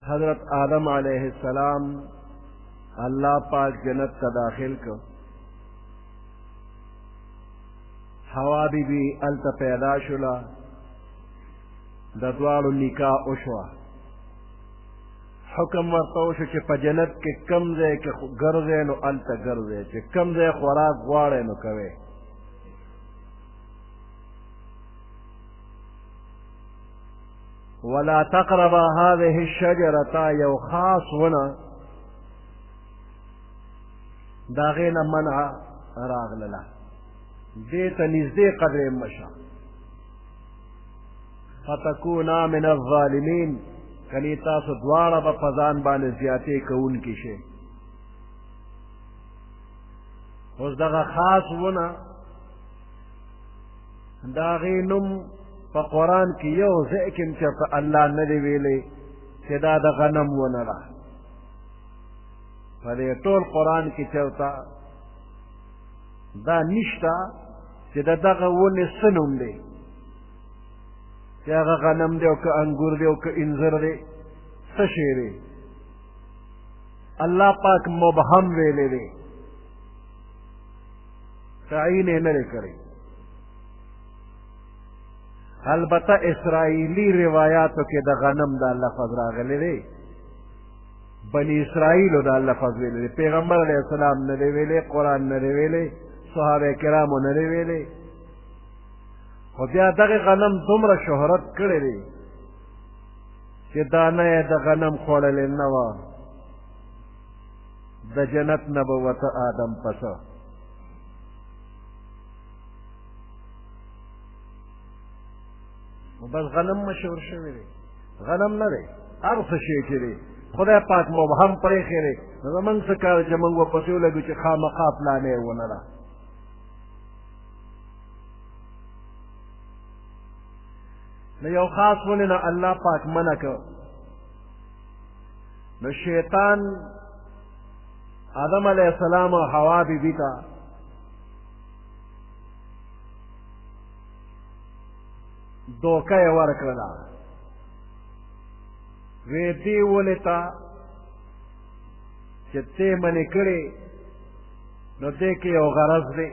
حضرت آدم علیہ السلام اللہ پاک جنت تا داخل کو، حوا بی بی التا پیدا شلا، د دوالو نکاح وشوا، حکم ورته وشو چې په جنت کې کم ځای کې ګرځئ نو الته ګرځئ، چې کم ځای خوراک غواړئ نو کوئ. ولا تقربا هذه الشجرة، یو خاص ونه دا غینه منع راغلله، دې ته نږدې قدرې مشه، فتکونا من الظالمین، کنی تاسو دواړه به په ځان باندې زیاتې کوونکي شئ. اوس دغه خاص ونه د هغې نوم په قرآن کې یو ځای کې هم چېرته الله نه دی ویلی چې دا د غنم ونه ده. په دې ټول قرآن کې چېرته دا نشته چې د دغه ونې څه نوم دی، چې هغه غنم دی او که انګور دی او که انځر دی، څه شی دی. الله پاک مبهم ویلی دی، تعین یې نه دی کړی. البته اسرائیلی روایاتو کې د غنم دا لفظ راغلی دی، بنی اسرائیلو دا لفظ ویلی دی، پیغمبر علیہ السلام نه دی ویلی، قرآن نه دی ویلی، صحابه کرامو نه دی ویلی. خو بیا دغه غنم دومره شهرت کړی دی چې دانه یې د غنم خوړلې نه وه، د جنت نه به وته آدم پسه. بس غنم مشهور شوی دی، غنم نه دی، هر څه شی چې دی خدای پاک مبهم پرېښی دی. نو زمونږ څه کار چې موږ ورپسې ولګو چې خامخا فلانې ونه ده. نو یو خاص ونې نه الله پاک منع کړ. نو شیطان آدم علیہ السلام او حوا بی بی ته دوکه یې ورکړله، وی دې ونې ته چې ته منې کړې نو دې کې یو غرض دی،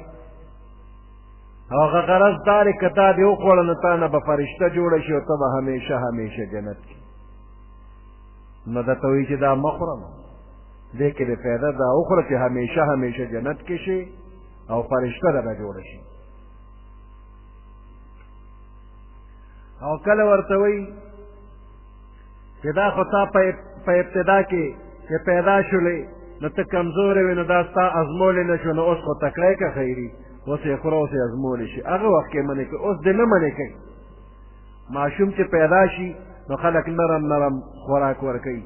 هغه غرض دا دی که تا دې وخوړه نو تا نه به فرشته جوړه شي او ته به همیشه همیشه جنت کې. نو درته وایي چې دا مه خوره، دې کې دې فایده دا وخوره چې همیشه همیشه جنت کې شي او فرشته درنه جوړه شي. او کله ورته وایي چې دا خو تا په ابتدا کې چې پیدا شولې نو ته کمزوری وې، نو دا ستا ازمولی نه شو، نو اوس خو تکړی که خیري، اوس یې خوره اوس یې ازمولی شي. هغه وخت کې منې کوي، اوس دې نه منې کوي. ماشوم چې پیدا شي نو خلک نرم نرم خوراک ورکوي،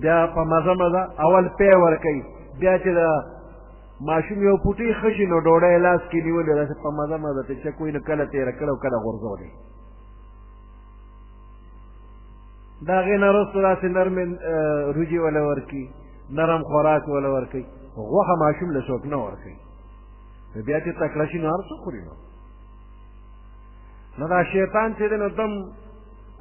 بیا په مزه مزه اول پی ورکوي، بیا چې د ماشوم یو پوټی ښه شي نو ډوډۍ لاس کې نیولې داسې په مزه مزه ته چکوي، نو کله تېره کړه او کله غورځولې. د هغې نه وروسته داسې نرمې روجې وله ورکي، نرم خوراک وله ورکوي. غوښه ماشوم له څوک نه ورکوي، بیا چې تکړه شي نو هر څه خوري. نو دا شیطان چې دی نو دم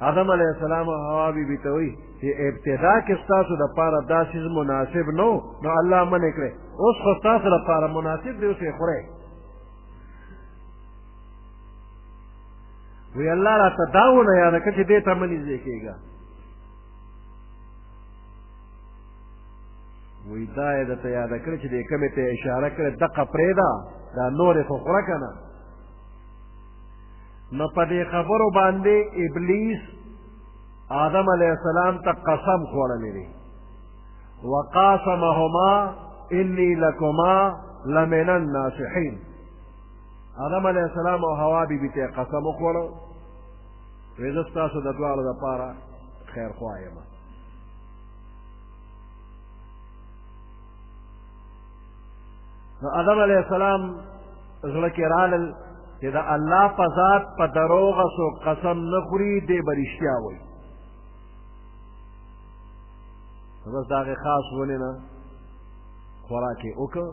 آدم علیہ السلام او حوا بی بی ته وایي چې ابتدا کې ستاسو دپاره دا څیز مناسب نه نو الله منې کړی، اوس خو ستاسو دپاره مناسب دی، اوس یې خورئ. وی الله راته دا ونه یاده کړه چې دې ته مه نږدې کېږه. وی دا یې درته یاده کړې چې دې کمې ته اشاره کړې دقه پرېږده، دا نورې خو خوره که نه. نو په دې خبرو باندې ابلیس آدم علیہ السلام ته قسم خوړلی دی، وقاسمهما انی لکما لمن الناصحین. آدم علیہ السلام او حوا بی بی ته قسم وخوړو، وی زه ستاسو د دواړو دپاره خیر خوا یم. نو آدم علیہ السلام زړه کې رالل چې د الله په ذات په دروغه څوک قسم نه خوري، دی به رښتیا وایي. بس د هغې خاص ونې نه خوراک یې وکړ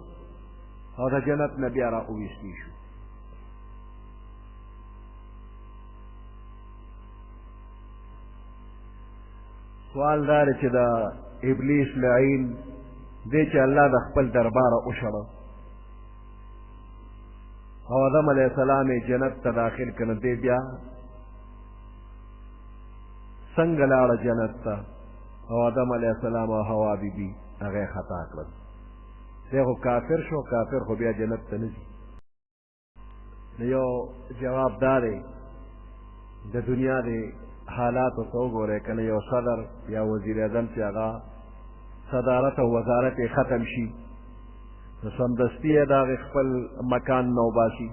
او د جنت نه بیا را وویستی شو. سوال دا دی چې د ابلیس لعین دی چې الله د خپل درباره وشړه او آدم علیه السلام یې جنت ته داخل کړه، دی بیا څنګه لاړه جنت ته او آدم علیه السلام او حوا بیبي هغه یې خطا کړل. دی خو کافر شو، کافر خو بیا جنت ته نه ځي. یو جواب دا دی د دنیا د حالاتو ته وګورئ که نه یو صدر یا وزیر اعظم چې هغه صدارت او وزارت یې ختم شي نو سمدستي یې د هغې خپل مکان نه وباسي.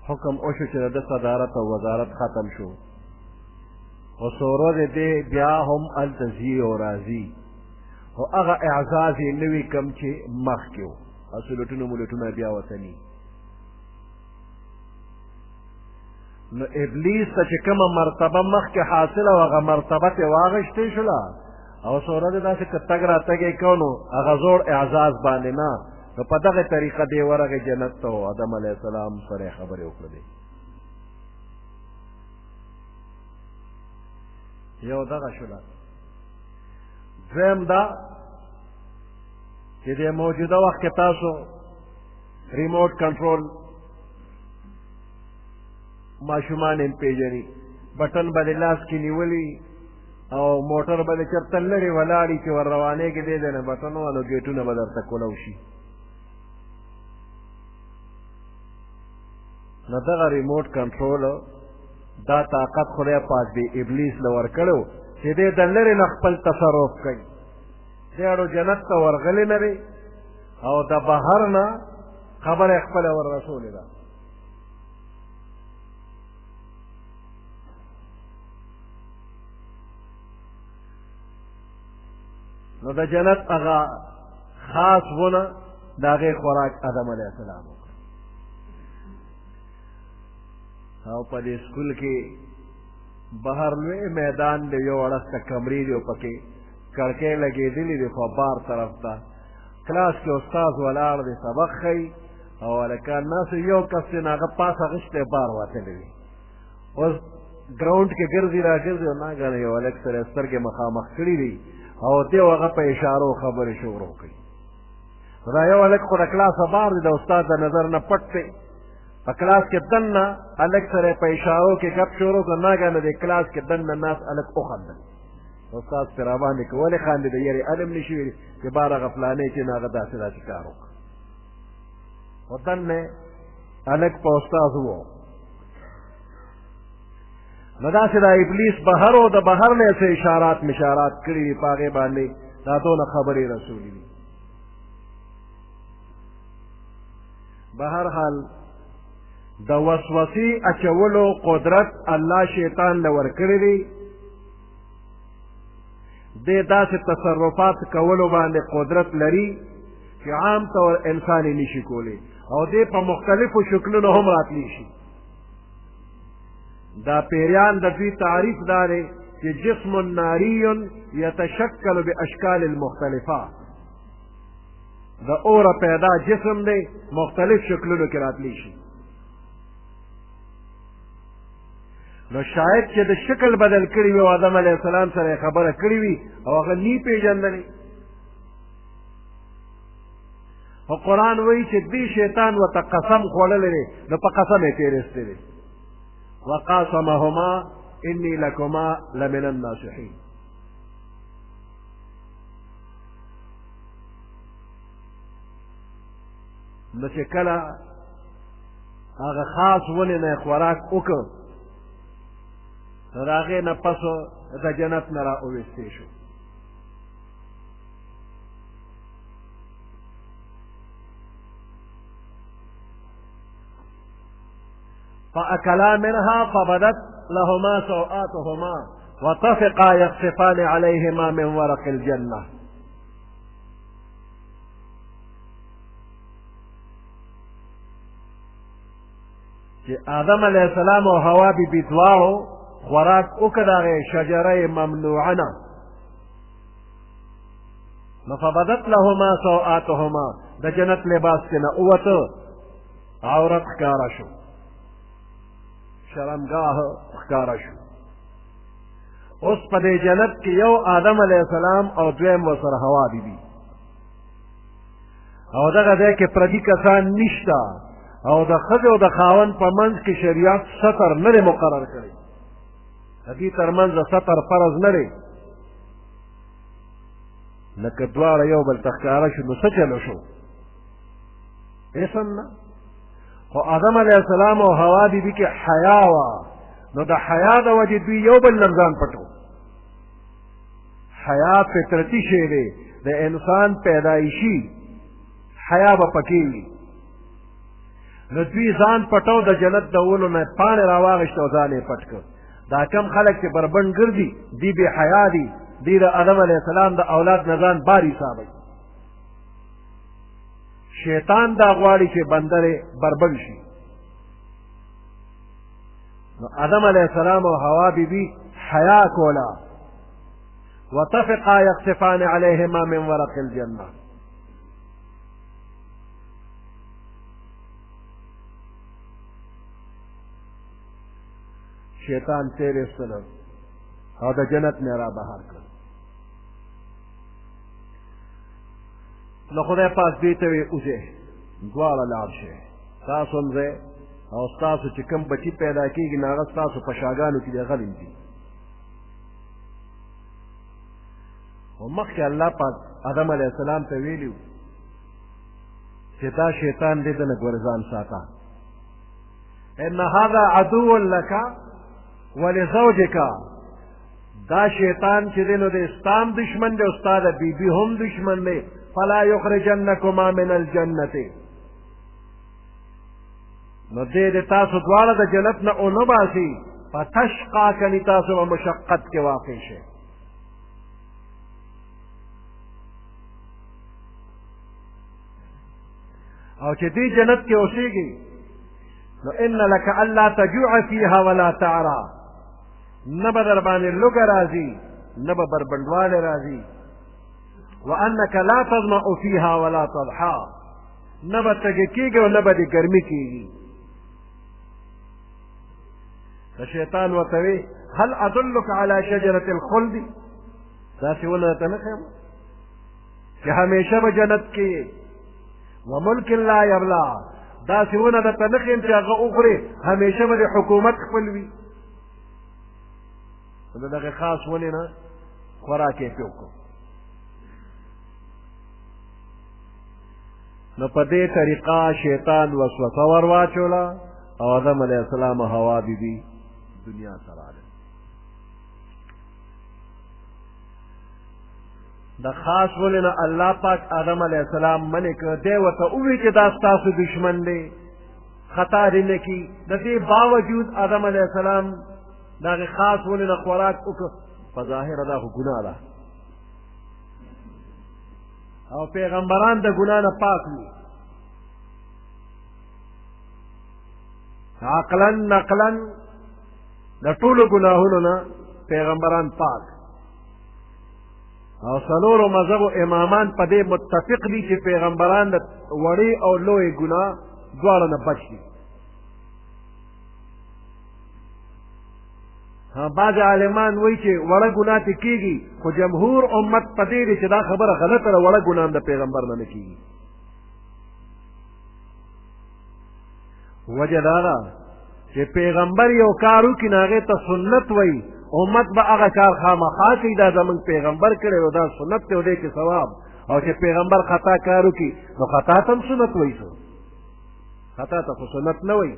حکم وشو چې د ده صدارت او وزارت ختم شو، خو څو ورځې دی بیا هم هلته ځي او راځي، خو هغه اعزاز یې نه وي کوم چې مخکې و. سلوټونه ملوټونه بیا وطني. نو ابلیس ته چې کومه مرتبه مخکې حاصله وه هغه مرتبه ترې واخیستې شوله او څو ورځې داسې که تګ راتګ یې کو نو هغه زوړ اعزاز باندې نه، نو په دغه طریقه دی ورغې جنت ته و آدم علیه السلام سره یې خبرې وکړلې. یو دغه شوله. دویم دا چې د موجوده وخت کې تاسو ریموټ کنټرول ماشومان یې پېژني، بټن به د لاس کې نیولي او موټر به د چېرته لرې ولاړي چې ور روانېږي دی نه بټن و نو ګیټونه به درته کولو شي. نو دغه ریموټ کنټرول دا طاقت خدای پاک دی ابلیس له ورکړی و چې دی د لرې نه خپل تصرف کوي. دی اړو جنت ته ورغلی نه دی او د بهر نه خبره یې خپله ور رسولې ده. نو د جنت هغه خاص ونه د هغې خوراک آدم علیه السلام وکړ. او په دې سکول کې بهر لوی میدان دی، یو اړخته کمرې دي او پکې کړکۍ لګېدلې دي خو بار طرف ته. کلاس کې استاد ولاړ دی سبق ښیي او هلکان ناست یو کس دی نو هغه پاسه غشتی بار وتلی دی. اوس ګراونډ کې ګرځي را ګرځي او ناګهانه یو هلک سره یې سترګې مخامخ کړي دي او دی هغه په اشارو خبرې شروع کوي. دا یو هلک خو د کلاسه بار دی، د استاد د نظر نه پټ دی. په کلاس کې دننه هلک سره یې په اشارو کې ګپ شروع کړ، ناګهانه د کلاس کې دننه ناست هلک وخندل. استاد پرې راباندې که ولې خاندې د یارې علم نه شي ویلي چې بار هغه فلانې چې نو هغه داسې داسې کار وکړه. خو دننه هلک په استاد وو. نو داسې دا ابلیس بهر و د بهر نه یې څه اشارات مشارات کړي دي په هغې باندې دا دونه خبرې رسولي دي. بهرحال د وسوسې اچولو قدرت الله شیطان له ورکړی دی. دې داسې تصرفات کولو باندې قدرت لري چې عام طور انسان یې نشي کولی او دې په مختلفو شکلونو هم راتلی شي. دا پیریان د دوی تعریف دا دی چې جسم ناری یتشکل باشکال المختلفه، د اوره پیدا جسم دی مختلف شکلونو کې راتلی شي. نو شاید چې د شکل بدل کړي وي او آدم علیه السلام سره خبره کړې وي او هغه نی پېژندلی. خو قرآن وایي چې دې شیطان ورته قسم خوړلی دی نو په قسم یې تېرېستی دی. وقاسمهما انی لکما لمن الناصحین. نو چې کله هغه خاص ونې نه خوراک وکړ نو د هغې نه پس د جنت نه را اویستی شو. فأكلا منها فبدت لهما سوآتهما وطفقا يخصفان عليهما من ورق الجنة. چې آدم علیه السلام او حوا بیبي دواړو خوراک وکړ د هغې شجره ممنوعه نه، نو فبدت لهما سوآتهما د جنت لباس کې نه ووته، عورت ښکاره شو، شرمګاه ښکاره شو. اوس په دې جنت کې یو آدم علیه السلام او دویم ورسره حوا بیبي او دغه ځای کې پردي کسان نشته او د ښځې او د خاوند په منځ کې شریعت ستر نه دی مقرر کړی د دې تر منځ د ستر فرض نه دی لکه دواړه یو بل ته ښکاره شو نو څه چلو شو هېڅ نه خو آدم علیه السلام او حوا بیبي کې حیا وه نو د حیا د وجې دوی یو بل نه ځان پټو حیا فطرتي شی دی د انسان پیدایشي حیا به پکې وي نو دوی ځان پټو د جنت د ونو نه پاڼې راواغېشت او ځان یې پټ کړ دا کم خلک چې بربنډ ګرځي دی بې حیا دي دی د آدم علیه السلام د اولاد نه ځان بار حسابوي شیطان دا غواړي چې بندر بربنډ شي نو آدم علیه السلام او حوا بیبي حیا کولا وطفقا یقصفان علیهما من ورق الجنه شیطان تیر استلو او د جنت نه را بهر کړ نو خدای پاک دې ته وی اوځه دواړه لاړ شئ تاسو هم ځئ او ستاسو چې کوم بچي پیدا کېږي نو هغه ستاسو په شاګانو کې د هغه دي او مخکې الله پاک آدم علیه السلام ته ویلي و چې دا شیطان دې ته نه ګورځان ساته ان هذا عدو لك ولزوجك دا شیطان چې دی نو د اسلام دشمن دی او ستا د بیبي هم دشمن دی فلا یخرجنکما من الجنة نو دې د تاسو دواړه د جنت نه ونه باسي فتشقا کني تاسو په مشقت کې واقع شئ او چې دې جنت کې اوسېږي نو ان لك الا تجوع فيها ولا تعرى نه به در باندې لوږه راځي نه به بربنډوالی راځي وانك لا تظمأ فيها ولا تضحى نه به تږې کېږي او نه به دې ګرمي کېږي د شیطان ورته وی هل ادلک علی شجرة الخلد داسې ونه درته نه ښیم چې همیشه به جنت کې وملک لا یبلا داسې ونه درته نه ښیم چې هغه وخورې همیشه به د حکومت خپل وي د دغه خاص ونې نه خوراک یې پې وکړو نو په دې طریقه شیطان وسوسه ور واچوله او آدم علیه السلام او حوا بیبي دنیا ته راغلل د خاص ونې نه الله پاک آدم علیه السلام منې کړ دی ورته ووایي چې دا ستاسو دشمن دی خطا دې نه کړي د دې باوجود آدم علیه السلام د هغې خاص ونې نه خوراک وکړ په ظاهره دا خو ګناه ده او پیغمبران د ګناه نه پاک وي عقلا نقلا د ټولو ګناهونو نه پیغمبران پاک او څلورو مذهبو امامان په دې متفق دي چې پیغمبران د وړې او لویې ګناه دواړو نه بچ دي بعض عالمان وایي چې وړه ګناه ترې کېږي خو جمهور امت په دې دی چې دا خبره غلطه ده وړه ګناه هم د پیغمبر نه نه کېږي وجه دا ده چې پیغمبر یو کار وکړي نو هغې ته سنت وایي امت به هغه کار خامخا کوي دا زموږ پیغمبر کړی او دا سنت دی او دی کې ثواب او چې پیغمبر خطا کار وکړي نو خطا ته هم سنت وایي خطا ته خو سنت نه وایي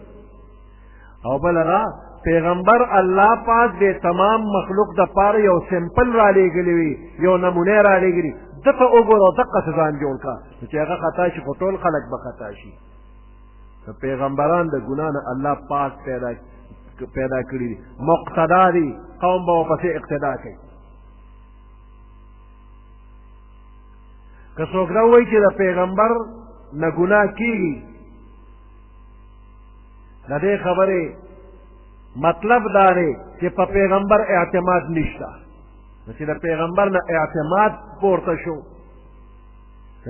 او بل هغه پیغمبر الله پاک د تمام مخلوق د پاره یو سمپل را لېږلی وي یو نمونه را لېږلي دته وګوره او دقسې ځان جوړ کړه چې هغه خطا شي خو ټول خلک به خطا شي پیغمبران د ګناه نه الله پاک پیدا کړي دي مقتدا دي قوم به ورپسې اقتدا کوي که څوک دا وایي چې د پیغمبر نه ګناه کېږي د دې خبرې مطلب دا دی چې په پیغمبر اعتماد نشته چې د پیغمبر نه اعتماد پورته شو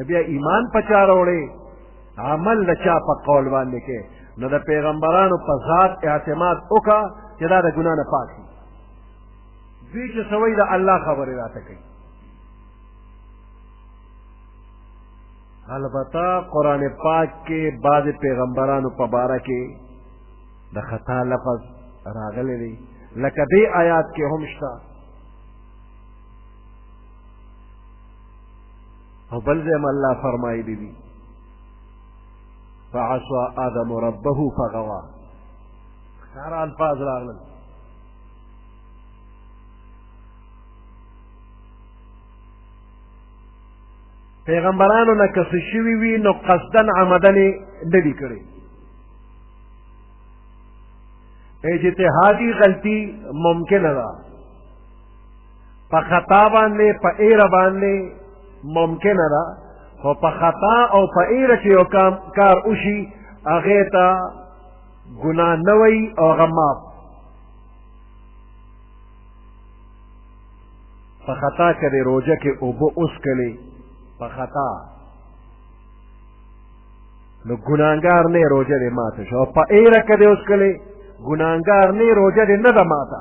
بیا ایمان په چا راوړې عمل د چا په قول باندې کې نو د پیغمبرانو په ذات اعتماد وکړه چې دا د ګناه نه پاک دي دوی چې څه وایي د الله خبرې راته کوي. البته قرآن پاک کې بعض پیغمبرانو په باره کې د خطا لفظ راغلی دی، لکه دې آیات کې هم شته. او بل ځای هم الله فرمایلی دي فعصى آدم ربه فغوى. ساره الفاظ راغلل. پیغمبرانو نه که څه شوي وي نو قصدن عمدن یې نه دي کړي. اجتهادي غلطي ممکنه ده، په خطا باندې په ایره باندې ممکنه ده، خو په خطا او په ایره چې یو کار وشي هغې ته ګناه نه وایي او هغه معاف. په خطا که د روژه کې اوبه وڅښلې په خطا نو ګناهګار نه روژه دې ماته شو، او په ایره که دې وڅښلې ګناهګار نه روژه دې نه ده ماته.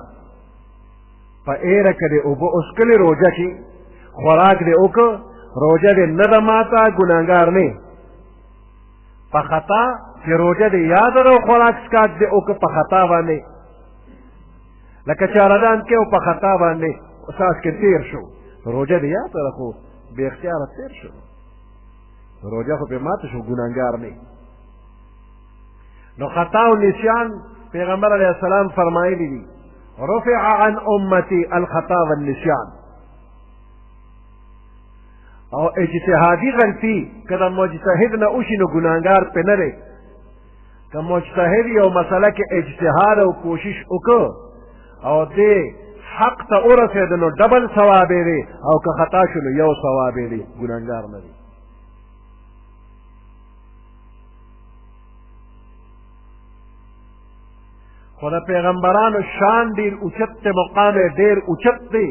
په ایره که دې اوبه وڅښلې روژه کې خوراک دې وکړه روژه دې نه ده ماته، ګناهګار نه. په خطا چې روژه دې یاد ده او خوراک څښاک دې وکړه په خطا باندې، لکه چارهدان کې او په خطا باندې ساس کې تېر شو، روژه دې یاد ده خو بے اختیاره تیر شو، روژه خو پې ماته شو، ګناهګار نه. نو خطا او نسیان پیغمبر علیه السلام فرمایلی دي رفع عن امتی الخطا والنسیان. او اجتهادي غلطي که د مجتهد نه وشي نو ګناهګار پې نه دی. که مجتهد یو مسله کې اجتهاد او کوشش وکړه او دې حق ته ورسېد نو ډبل ثواب یې دی، او که خطا شو نو یو ثواب یې دی، ګناهګار نه دی. خو د پیغمبرانو شان ډېر اوچت دی، مقام یې ډېر اوچت دی.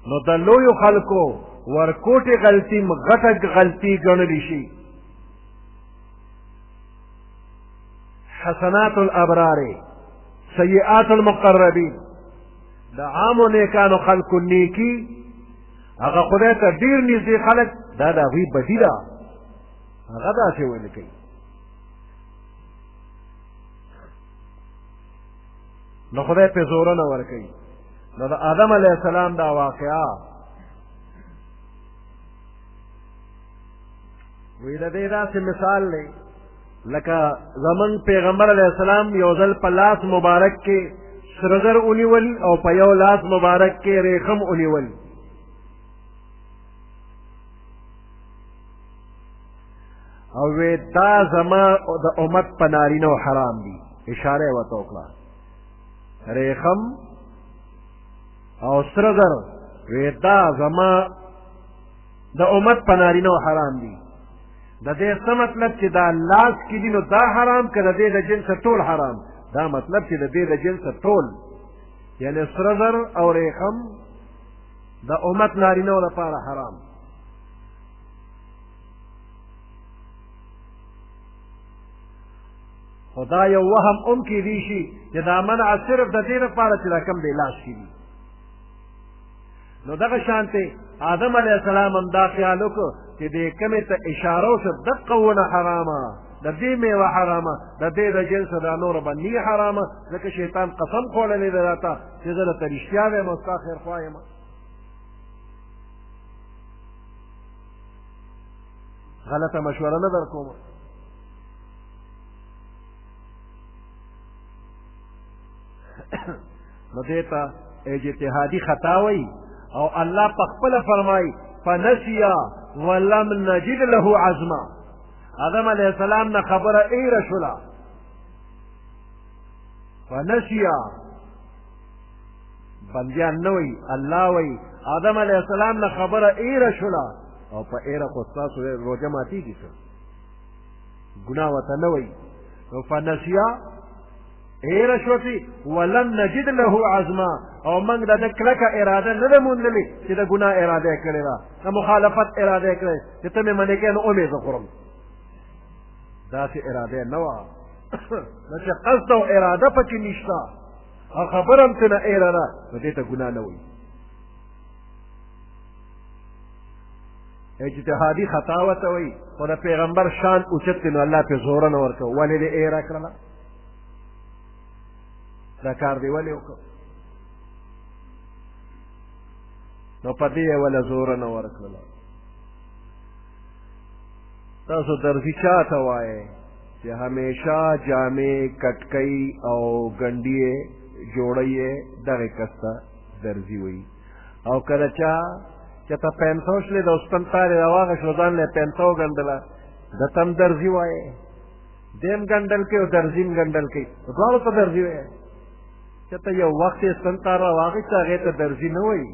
نو د لویو خلکو ورکوټې غلطي غټه غلطي ګڼلی شي. حسنات الابرار سیئات المقربین، د عامو نیکانو خلکو نیکي هغه خدای ته ډېر نږدې خلک دا د هغوی بدي ده، هغه داسې ویلې کوي. نو خدای پې زورونه ورکوي. نو د آدم علیه السلام دا واقعه وی د دې داسې مثال دی لکه زمونږ پیغمبر علیه السلام یو ځل په لاس مبارک کې سره زر ونیول او په یو لاس مبارک کې ریخم ونیول. او وی دا زما د امت په نارینه و حرام دي، اشاره یې ورته وکړه. ریخم او سره زر وی دا زما د امت په نارینه و حرام دي. د دې څه مطلب چې دا لاس کې دي نو دا حرام، که د دې د جنسه ټول حرام؟ دا مطلب چې د دې د جنسه ټول، یعنی سره زر او ریخم د امت نارینهو لپاره حرام. خو دا یو وهم هم کیدی شي چې دا منع صرف د دې لپاره چې دا کم دی لاس کې دي. نو دغه شانتې آدم علیه السلام هم دا خیال وکړو چې دې کمې ته اشاره وشو دقه ونه حرامه، د دې میوه حرامه، د دې د جنسه دا نوره به نه حرامه، ځکه شیطان قسم خوړلی دی راته چې زه درته رښتیا وایم او ستا خیرخوا یم. غلطه مشوره نه در کوم. نو دې ته اجتهادي خطا وایي. او الله په خپله فرمایي فنسیا ولم نجد له عزما. آدم علیه السلام نه خبره ایره شوله، فنسیا بندیان نه وایي، الله وایي آدم علیه السلام نه خبره ایره شوله، او په ایره خو ستاسو روژه ماتېږي څه ګناه ورته نه وایي. نو فنسیا ایره شوتې ولم نجد له عزما، او موږ د ده کلکه اراده نه ده موندلې چې د ګناه اراده یې کړې ده، د مخالفت اراده یې کړې چې ته مې منې کوې نو ومې زه خورم. داسې اراده یې نه وه. نو چې قصد او اراده پکې نشته او خبر هم تنه ایره ده نو دې ته ګناه نه وایي. اجتهادي خطا ورته وایي خو د پیغمبر شان اوچت دی نو الله پې زوره نه ورکوه. ولې دې ایره کړله؟ دا کار دې ولې وکړ؟ نو په دې یې وله زوره نه ورکړله. تاسو درځي چا ته وایئ چې همیشه جامې کټکۍ او ګنډي یې جوړی یې دغې کس ته درځي وایي. او کله چې ته پینسو شلې د اوسپن تار یې راواغېشو ځان له پینسو وګنډله ده ته هم درځي وایې. دی هم ګنډل کوي او درځي هم ګنډل کوي نو دواړو ته درځي وایې. چې ته یو وخت یې اوسپن تار راواغېست هغې ته درځي نه وایي.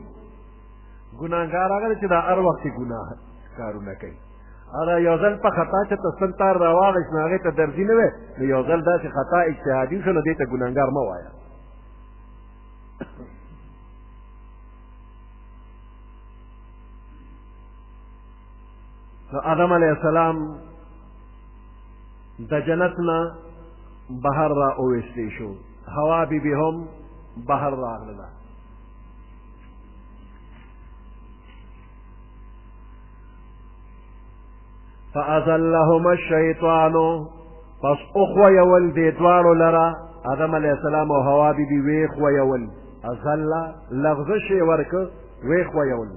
ګناهګار هغه دی چې دا هر وخت یې ګناه کارونه کوي. او دا یو ځل په خطا چې ته اوسپن تار راواغېست نو هغې ته درځي نه وی نو یو ځل داسې خطا اجتهادي وشو نو دې ته ګناهګار مه وایه. نو آدم علیه السلام د جنت نه بهر را اویستی شو. حوا بیبي هم بهر راغله. فازلهما الشیطان پس اخویول دې دواړو لره آدم علیه السلام او حوا بیبي ویخویول. ازله لغزش یې ورکه ویخویول.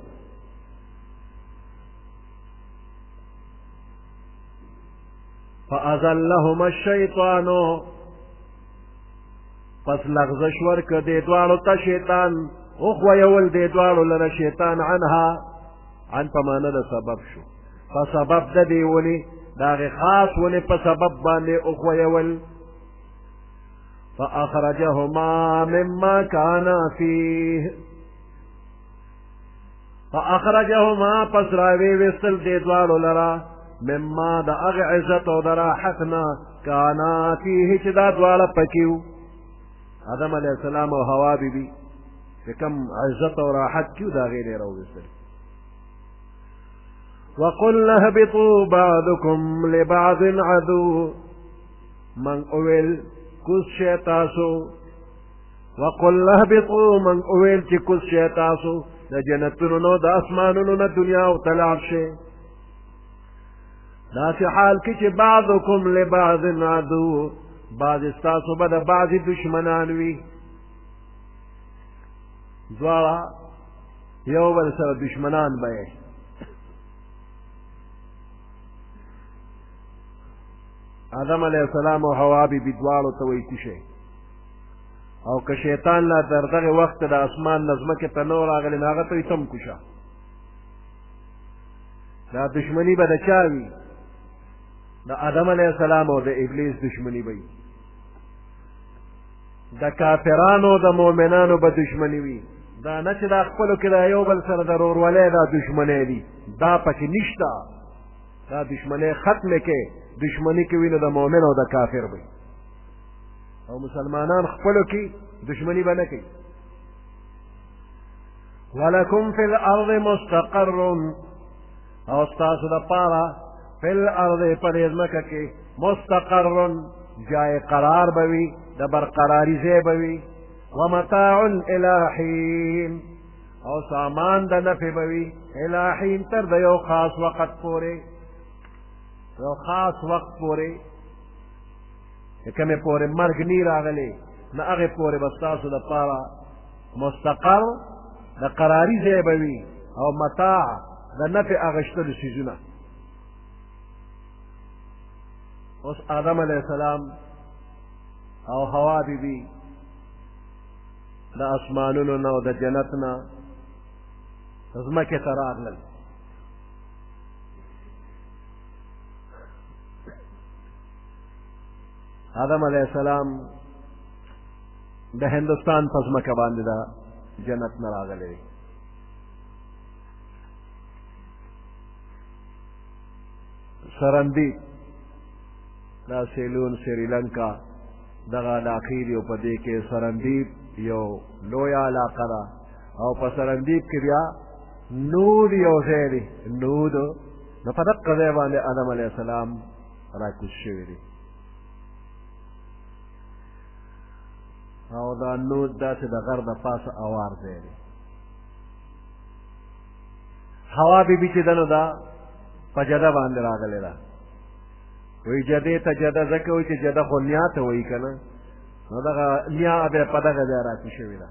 فازلهما الشیطان پس لغزش ورکه دې دواړو ته شیطان اخویول دې دواړو لره شیطان عنها عن په معنه د سبب شو. په سبب د دې ونې د هغې خاص ونې په سبب باندې اخویول. فأخرجهما مما كانا فيه فأخرجهما پس راوی وستل دې دواړو لره مما د هغې عزت او د راحتنا کانا فیه چې دا دواړه پکې وو. آدم علیه السلام او حوا بیبي چې کوم عزت او راحت کې وو د هغې نه یې راوویستل. وقلنا اهبطوا بعضكم لبعض عدو من اویل کوز شی تاسو. وقلنا اهبطوا من اویل چې کوز شی تاسو د جنتونو نو د اسمانونو نه دنیا او ته لاړ شئ. داسې حال کې چې بعضکم لبعض عدو بعض ستاسو به د بعضې دشمنان وي. دواړه یو بل سره دشمنان به یې. آدم علیه السلام او حوا بیبي دواړو ته وایي کوشئ. او که شیطان لا تر دغې وخته د اسمان نه ځمکې ته نه و راغلی نو هغه ته وایي ته هم کوشه. دا دشمني به د چا وي؟ د آدم علیه السلام او د ابلیس دشمنی وي. د کافرانو د مؤمنانو به دشمنی وي. دا نه چې دا خپلو کې د یو بل سره د ورورولۍ دا دشمنی دي دا پکې نشته. دا دشمنی ختمې کې دشمنی کې وي نو د مؤمن او د کافر وي. او مسلمانان خپلو کې دشمنی به نه کوي. ولکم فی الارض مستقر او ستاسو دپاره فی الارض په دې ځمکه کې مستقر جای قرار به وي د برقراري ځای به وي. ومتاع الی حین او سامان د نفع به وي الی حین تر د یو خاص وخت پورې. یو خاص وخت پورې چې کومې پورې مرګ نی راغلی نه هغې پورې به ستاسو دپاره مستقر د قراري ځای به وي او متاع د نفع اخیستلو څیزونه. اوس آدم علیه السلام او حوا بیبي د اسمانونو نه او د جنت نه ځمکې ته راغلل. آدم علیه السلام د هندوستان په ځمکه باندې د جنت نه راغلی. سرندیب دا سیلون سریلنکا دغه علاقې دي او په دې کې سرندیب یو لویه علاقه ده او په سرندیب کې بیا نود یو ځای دی. نود نو په دقه ځای باندې آدم علیه السلام راکوز شوي دي. او دا نود داسې د غر د پاسه اوار ځای دی. حوا بیبي چې ده نو دا په جده باندې راغلې ده. وایي جدې ته جده ځکه وایي چې جده خو نیا ته وایي که نه، نو دغه نیا بیا په دغه ځای راکې شوې ده.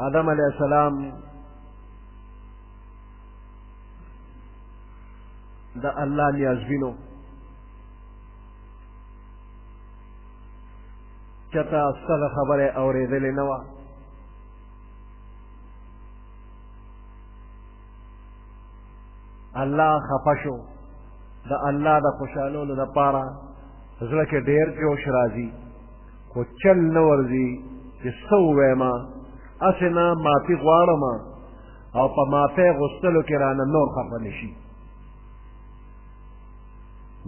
آدم علیہ السلام د الله نیازبینو، چته ستغه خبره اورېدلې نه وه. الله خفه شو. د الله د خوشحالولو دپاره زړه کې ډېر جوش راځي، خو چل نه ورځي چې څه وویمه، هسې نه معافي غواړم او په معافی غوښتلو کې رانه نور خفه نه شي.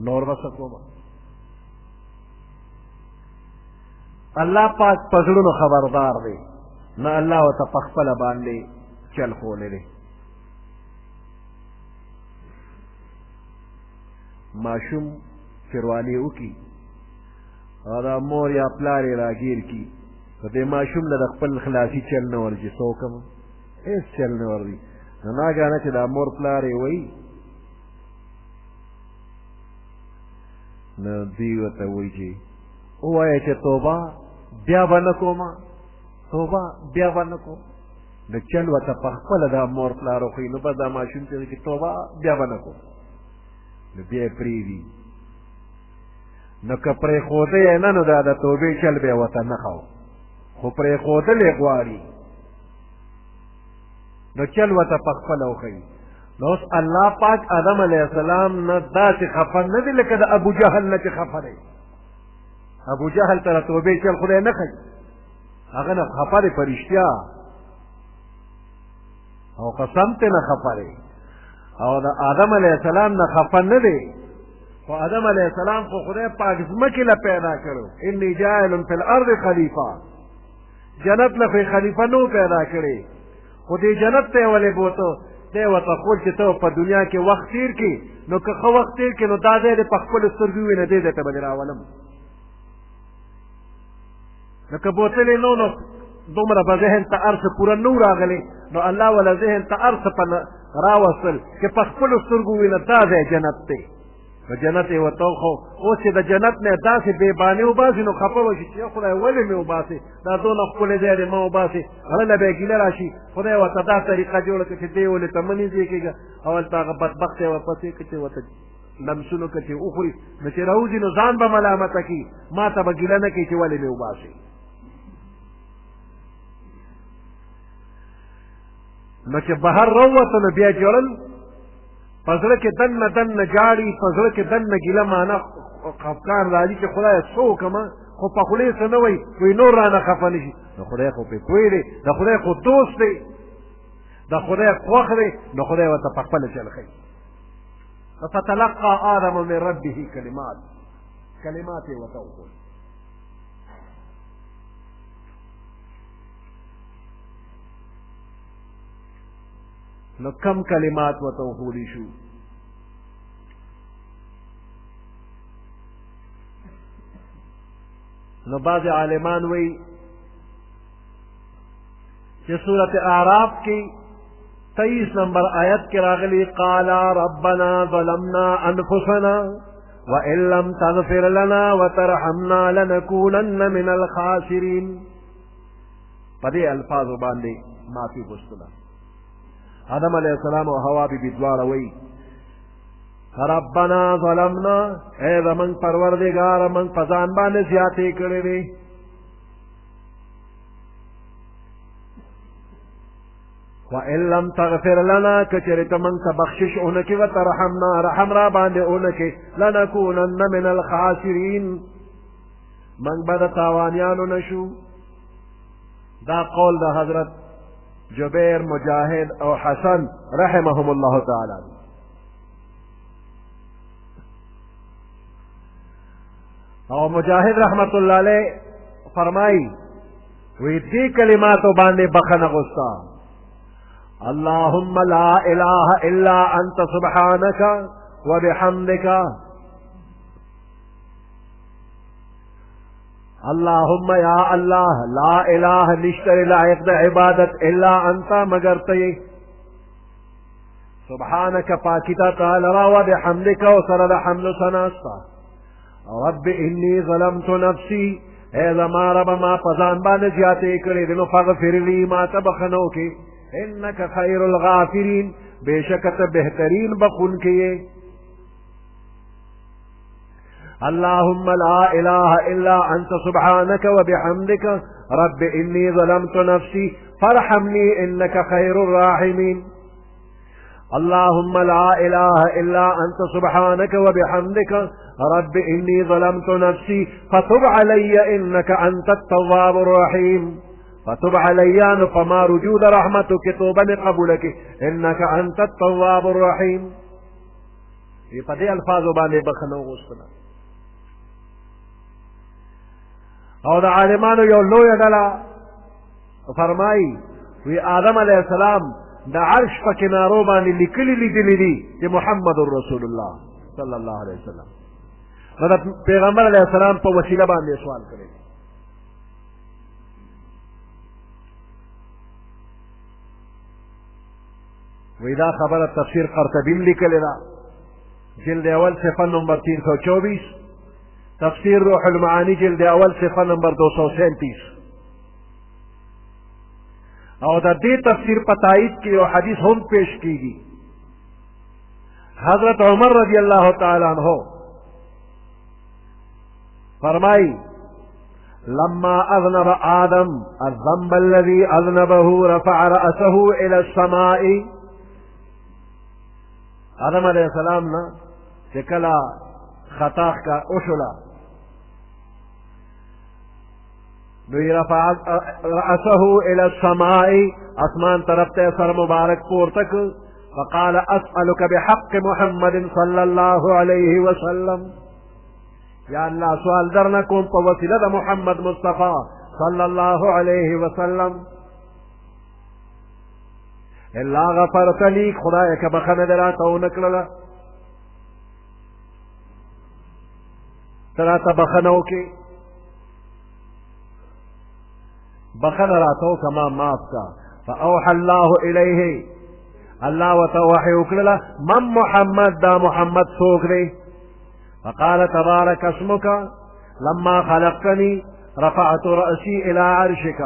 نور به څه کومه؟ الله پاک په زړونو خبردار دی، نه الله ورته په خپله باندې چل ښولی دی. ماشوم چې روانې وکړي او دا مور یا پلار یې راګیر کړي، نو دې ماشوم له د خپل خلاصي چل نه ورځي، څه وکړم؟ هېڅ چل نه ورځي. نو ناګهانه چې دا مور پلار یې وایي، نو دوی ورته وایي چې ووایه چې توبه بیا به نه کومه، توبه بیا به نه کوم. نو چل ورته په خپله دا مور پلار وښایي، نو بس دا ماشوم چې چې توبه بیا به نه کوم، نو بیا یې پرېږدي. نو که پرېښوده یې نه، نو دا د توبې چل به یې ورته نه ښو، خو پرېښودل یې غواړي، نو چل ورته په خپله وښایي. نو اوس الله پاک آدم علیه السلام نه داسې خفه نه دی لکه د ابو جهل نه چې خفه دی. ابو جهل ته د توبې چل خدای نه ښایي، هغه نه خفه دی په رښتیا، او قسم ته نه خفه دی. او د آدم علیه السلام نه خفه نه دی، خو آدم علیه السلام خو خدای پاک ځمکې له پیدا کړو، انی جاعل فی الارض خلیفه. جنت له خو خلیفه نو پیدا کړی، خو دې جنت ته یې ولې بوته؟ دی ورته ښول چې ته په دنیا کې وخت تېر کړي، نو که ښه وخت تېر کړي نو دا ځای دې په خپلو سترګو ووینه، دې ځای ته به دې راولم. نو که بوتلې نو نو دومره به ذهن ته هر څه پوره نه راغلی، نو الله وله ذهن ته هر څه په راوستل چې په خپلو سترګو ووینه دا ځای جنت دی. نو جنت یې ورته وښو. اوس چې د جنت نه داسې بېبانې وباسي، نو خفه به شي چې یا خدای ولې مې وباسې، دا دونه ښکلی ځای دی مه وباسې. هغه له به یې ګیله را شي، خدای ورته دا طریقه جوړه کړه چې دې ولې ته مه نږدې کېږه، او هلته هغه بدبخت یې ورپسې کړه چې ورته لمسونو کړه چې وخوري، نو چې راوځي نو ځان به ملامته کړي، ما ته به ګیله نه کوي چې ولې مې وباسې. نو چې بهر راووته نو بیا جوړل په زړه کې دننه دننه جاړي، په زړه کې دننه ګیله معنه خفګان راځي چې خدایه څه وکړمه، خو په خولې څه نه وایي، وایي نور رانه خفه نه شي. نو خدای خو پرې پوه دی، د خدای خو دوست دی، د خدای خوښ دی، نو خدای ورته په خپله چل ښایي. فتلقى آدم من ربه کلمات یې ورته وښول. نو کم کلمات ورته وښودی شو. نو بعض عالمان وایي چې سورت اعراف کې 23 نمبر آیت کې راغلی قال ربنا ظلمنا انفسنا وان لم تغفر لنا وترحمنا لنكونن من الخاسرین. په دې الفاظو باندې معافي غوښتله. آدم علیہ السلام او حوا بی بی دواړه وایي ربنا ظلمنا، اے زمونږ پروردګار موږ په ځان باندې زیاتې کړې دي. وان لم تغفر لنا، که چېرې ته موږ ته بخشش ونه کړې، وترحمنا، رحم را باندې ونه کړې، لنکونن من الخاسرین، موږ به د تاوانیانو نه شو. دا قول د حضرت جبیر، مجاهد او حسن رحمهم الله تعالی. او مجاهد رحمت الله علیه فرمایي وی دې کلماتو باندې بخنه غوستا اللهم لا اله الا انت سبحانك وبحمدك اللهم یا اللہ لا الہ نشتر لائق دا عبادت الا انتا مگر تی سبحانک پاکتا تعالی را و بحمدک و سرد حمد سناستا رب انی ظلمت نفسی اے زما رب ما پزان بان جاتے کرے دنو فغفر لی ما تبخنو کے انک خیر الغافرین بے شکت بہترین بخون کیے اللهم لا اله الا انت سبحانك وبحمدك رب اني ظلمت نفسي فارحمني انك خير الراحمين اللهم لا اله الا انت سبحانك وبحمدك رب اني ظلمت نفسي فتب علي انك انت التواب الرحيم فتب علي فما رجود رحمتك توبه قبولك انك انت التواب الرحيم یہ پدے الفاظ باندې بخنو غوښتنه او دا عالمانو یو لویه ډله فرمایي وی آدم علیه السلام د عرش په کنارو باندې لیکلي لیدلي دي چې محمد رسول الله صلی الله علیه وسلم نو د پیغمبر علیه السلام په وسیله باندې سوال کړی وی دا خبره تفسیر قرطبیم لیکلې ده جلد اول صفحه نمبر 324 تفسیر روح المعانی جلد اول صفحه نمبر 237 او د دې تفسیر په تایید کې یو حدیث هم پیش کیږي حضرت عمر رضی الله تعالی عنہ فرمائی لما اذنب آدم الذنب الذي اذنبه رفع رأسه الى السماء آدم علیہ السلام نا چې کله خطا کا اوشلا نو رفع رأسه الى السماء اسمان طرف ته سر مبارک پورتک فقال اسألك بحق محمد صلى الله عليه وسلم یا اللہ سوال درنا کوم په وسیله د محمد مصطفی صلی الله علیه وسلم الا غفرت لي خدای که بخنه دراته ونکړه تراته بخنه وکي بخنه راته کما معاف کا فاوحى الله الیه الله وتوحي وکړه من محمد دا محمد څوک دی فقال تبارك اسمك لما خلقتني رفعت رأسي الى عرشك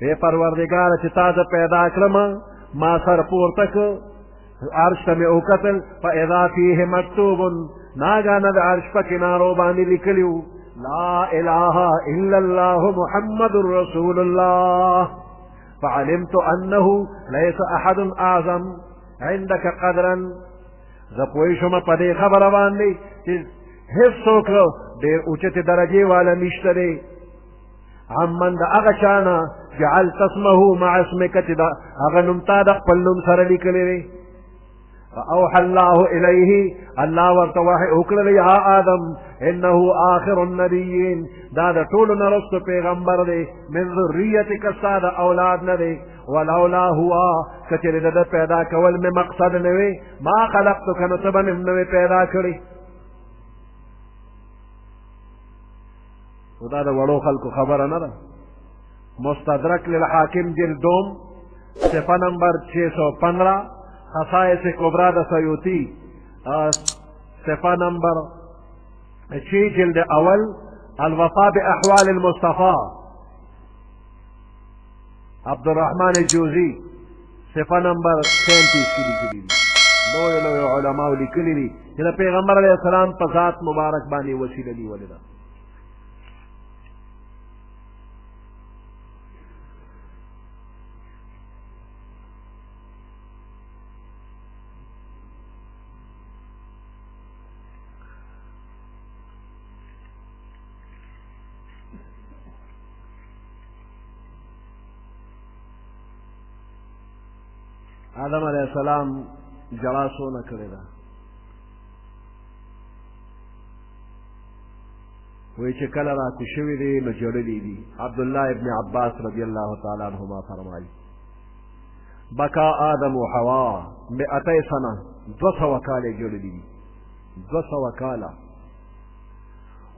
اے پروردگار چې تا ز پیدا کړم ما سر پورتک عرش ته مې وکتل فاذا فيه مكتوب ناګانه د عرش په کنارو باندې لیکلیو لا اله الا الله محمد رسول الله فعلمت انه ليس احد اعظم عندك قدرا زه پوه شوم په دې خبره باندې چې هیڅ څوک ډېر اوچتې درجې والا نشته دی عمن د هغه چا نه جعلت اسمه مع اسمک چې د هغه نوم تا د خپل نوم سره لیکلی دی فاوحى الله الیه الله ورته وحی وکړل یا آدم انه آخر النبیین دا د ټولو نه وروسته پیغمبر دی من ذریتک ستا د اولاد نه دی ولولا هو کچرې د پیدا کول مې مقصد نه وي ما خلقتک نو ته به مې نه پیدا کړي خدا د وړو خلکو خبره نه ده مستدرک للحاکم جلدوم صفحه نمبر 615 خصائص کبرا د سیوطی صفحه نمبر 6 جلد اول الوفاء باحوال المصطفى عبدالرحمن الجوزی صفحه نمبر 37 کی لیکلی لوی لوی علماء لیکلی دي چې د پیغمبر علیه السلام په ذات مبارک باندې وسیله نیولې ده آدم علیہ السلام جڑا سونا کرے دا وی چې کله راکو شوي دی نو جړلي دي. عبدالله ابن عباس رضی الله تعالی عنهما فرمایي بکا آدم و حوا 200 سنه 200 کاله جړلي دي 200 کاله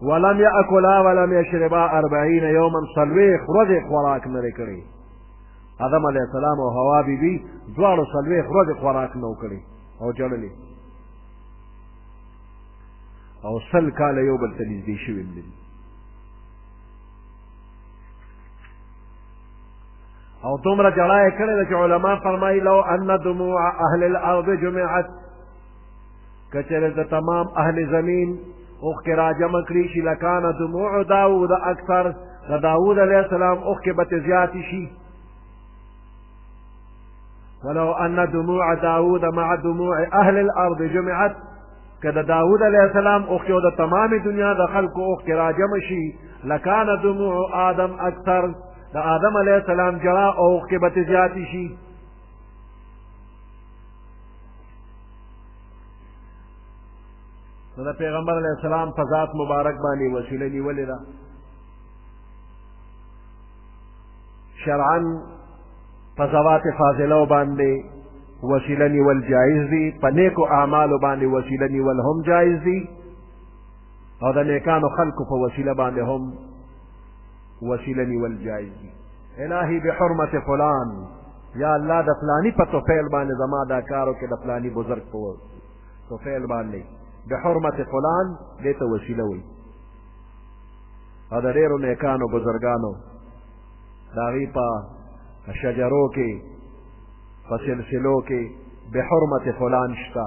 ولم یاکلا ولم یشربا 40 یوما صلویخ ورځې خوراک نه کړی. آدم علیه السلام او حوا بیبي دواړو صلویخ ورځې خوراک نه کړی او جړلي او 100 کاله یو بل ته نږدې شوي دي. او دومره جړا یې کړې ده چې علما فرمایي لو ان دموع اهل الارض جمعت، که چېرې د تمام اهل زمین اوښکې راجمع کړي شي لکان دموع داود اکثر، د داود علیه السلام اوښکې به ترې زیاتې شي. ولو ان دموع داود مع دموع اهل الارض جمعت، که د داود علیه السلام اوښکې او د تمامې دنیا د خلکو اوښکې راجمع شي لکان دموع آدم اکثر، د آدم علیه السلام جړا او اوښکې به ترې زیاتې شي. نو د پیغمبر علیه السلام په ذات مبارک باندې وسیله نیولې ده. شرعا په ذوات فاضلو باندې وسیله نیول جایز دي، په نیکو اعمالو باندې وسیله نیول هم جایز دي، او د نیکانو خلکو په وسیله باندې هم وسیله نیول جایز دي. الهی بحرمت فلان، یا الله د فلانی په توفیل باندې زما دا کار وکړه، د فلانی بزرګ په توفیل باندې بحرمت فلان دې ته وسیله وایي. او د ډېرو نیکانو بزرګانو د هغوی په شجرو کې په سلسلو کې بحرمت فلان شته.